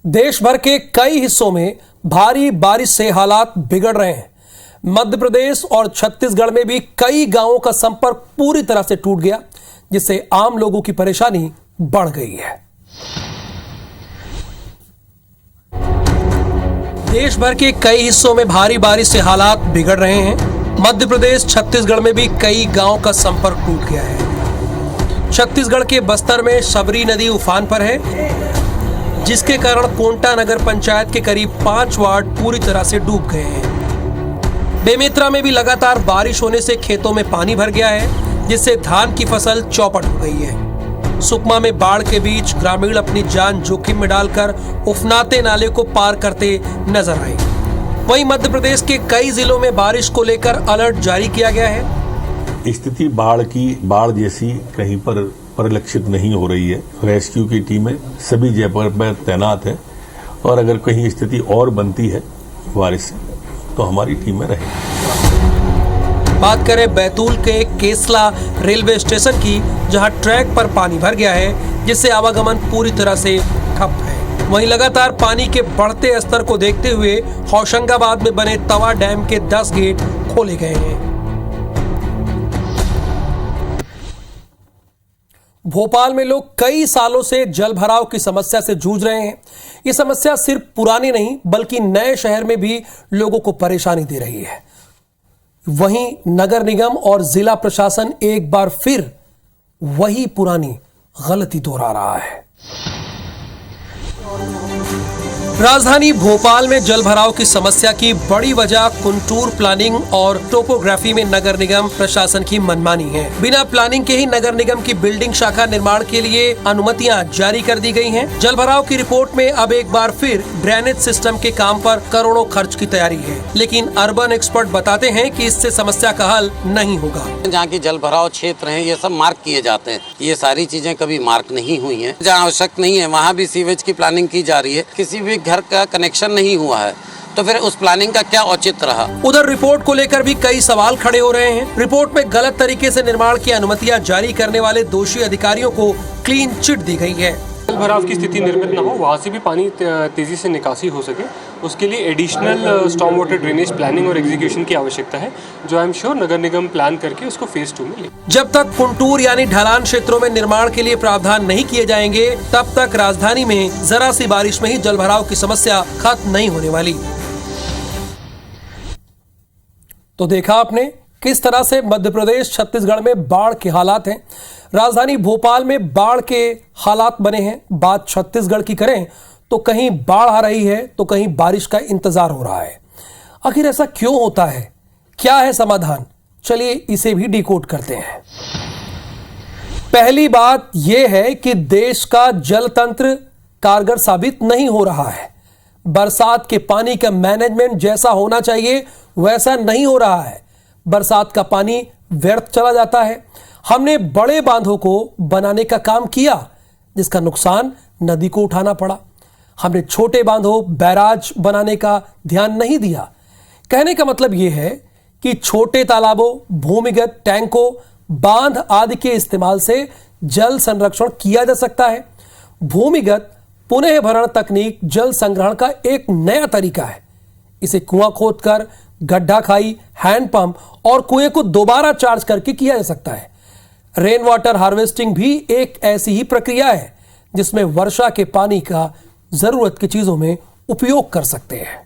देश भर के कई हिस्सों में भारी बारिश से हालात बिगड़ रहे हैं। मध्य प्रदेश और छत्तीसगढ़ में भी कई गांवों का संपर्क पूरी तरह से टूट गया, जिससे आम लोगों की परेशानी बढ़ गई है। देश भर के कई हिस्सों में भारी बारिश से हालात बिगड़ रहे हैं। मध्य प्रदेश, छत्तीसगढ़ में भी कई गांवों का संपर्क टूट गया है। छत्तीसगढ़ के बस्तर में शबरी नदी उफान पर है, जिसके कारण कोंटा नगर पंचायत के करीब 5 वार्ड पूरी तरह से डूब गए हैं। बेमेतरा में भी लगातार बारिश होने से खेतों में पानी भर गया है, जिससे धान की फसल चौपट हो गई है। सुकमा में बाढ़ के बीच ग्रामीण अपनी जान जोखिम में डालकर उफनाते नाले को पार करते नजर आए। वहीं मध्य प्रदेश के कई जिलों में बारिश को लेकर अलर्ट जारी किया गया है। स्थिति बाढ़ जैसी कहीं पर परिलक्षित नहीं हो रही है। रेस्क्यू की टीमें सभी जगह पर तैनात है और अगर कहीं स्थिति और बनती है बारिश से तो हमारी टीमें रहेंगी। बात करें बैतूल के केसला रेलवे स्टेशन की, जहां ट्रैक पर पानी भर गया है, जिससे आवागमन पूरी तरह से ठप है। वहीं लगातार पानी के बढ़ते स्तर को देखते हुए होशंगाबाद में बने तवा डैम के 10 गेट खोले गए हैं। भोपाल में लोग कई सालों से जल भराव की समस्या से जूझ रहे हैं। ये समस्या सिर्फ पुरानी नहीं बल्कि नए शहर में भी लोगों को परेशानी दे रही है। वहीं नगर निगम और जिला प्रशासन एक बार फिर वही पुरानी गलती दोहरा रहा है। राजधानी भोपाल में जल भराव की समस्या की बड़ी वजह कंटूर प्लानिंग और टोपोग्राफी में नगर निगम प्रशासन की मनमानी है। बिना प्लानिंग के ही नगर निगम की बिल्डिंग शाखा निर्माण के लिए अनुमतियां जारी कर दी गई हैं। जल भराव की रिपोर्ट में अब एक बार फिर ड्रेनेज सिस्टम के काम पर करोड़ों खर्च की तैयारी है, लेकिन अर्बन एक्सपर्ट बताते हैं कि इससे समस्या का हल नहीं होगा। जहाँ की जल भराव क्षेत्र है, ये सब मार्क किए जाते हैं। ये सारी चीजें कभी मार्क नहीं हुई है। जहाँ आवश्यक नहीं है वहाँ भी सीवेज की प्लानिंग की जा रही है। किसी भी घर का कनेक्शन नहीं हुआ है तो फिर उस प्लानिंग का क्या औचित्य रहा। उधर रिपोर्ट को लेकर भी कई सवाल खड़े हो रहे हैं। रिपोर्ट में गलत तरीके से निर्माण की अनुमतियां जारी करने वाले दोषी अधिकारियों को क्लीन चिट दी गई है। जल भराव की स्थिति निर्मित न हो, वहाँ से भी पानी तेजी से निकासी हो सके, उसके लिए additional storm water drainage planning और एग्जीक्यूशन की आवश्यकता है, जो I am sure Nagar Nigam plan करके उसको फेज 2 में ले। जब तक कुंटूर यानी ढलान क्षेत्रों में निर्माण के लिए प्रावधान नहीं किए जाएंगे, तब तक राजधानी में जरा सी बारिश में ही जल भराव की समस्या खत्म नहीं होने वाली। तो देखा आपने किस तरह से मध्य प्रदेश, छत्तीसगढ़ में बाढ़ के हालात हैं। राजधानी भोपाल में बाढ़ के हालात बने हैं। बात छत्तीसगढ़ की करें तो कहीं बाढ़ आ रही है तो कहीं बारिश का इंतजार हो रहा है। आखिर ऐसा क्यों होता है? क्या है समाधान? चलिए इसे भी डिकोड करते हैं। पहली बात यह है कि देश का जल तंत्र कारगर साबित नहीं हो रहा है। बरसात के पानी का मैनेजमेंट जैसा होना चाहिए वैसा नहीं हो रहा है। बरसात का पानी व्यर्थ चला जाता है। हमने बड़े बांधों को बनाने का काम किया, जिसका नुकसान नदी को उठाना पड़ा। हमने छोटे बांधों, बैराज बनाने का ध्यान नहीं दिया। कहने का मतलब यह है कि छोटे तालाबों, भूमिगत टैंकों, बांध आदि के इस्तेमाल से जल संरक्षण किया जा सकता है। भूमिगत पुनः भरण तकनीक जल संग्रहण का एक नया तरीका है। इसे कुआं खोदकर, गड्ढा खाई, हैंडपंप और कुएं को दोबारा चार्ज करके किया जा सकता है। रेन वाटर हार्वेस्टिंग भी एक ऐसी ही प्रक्रिया है, जिसमें वर्षा के पानी का जरूरत की चीजों में उपयोग कर सकते हैं।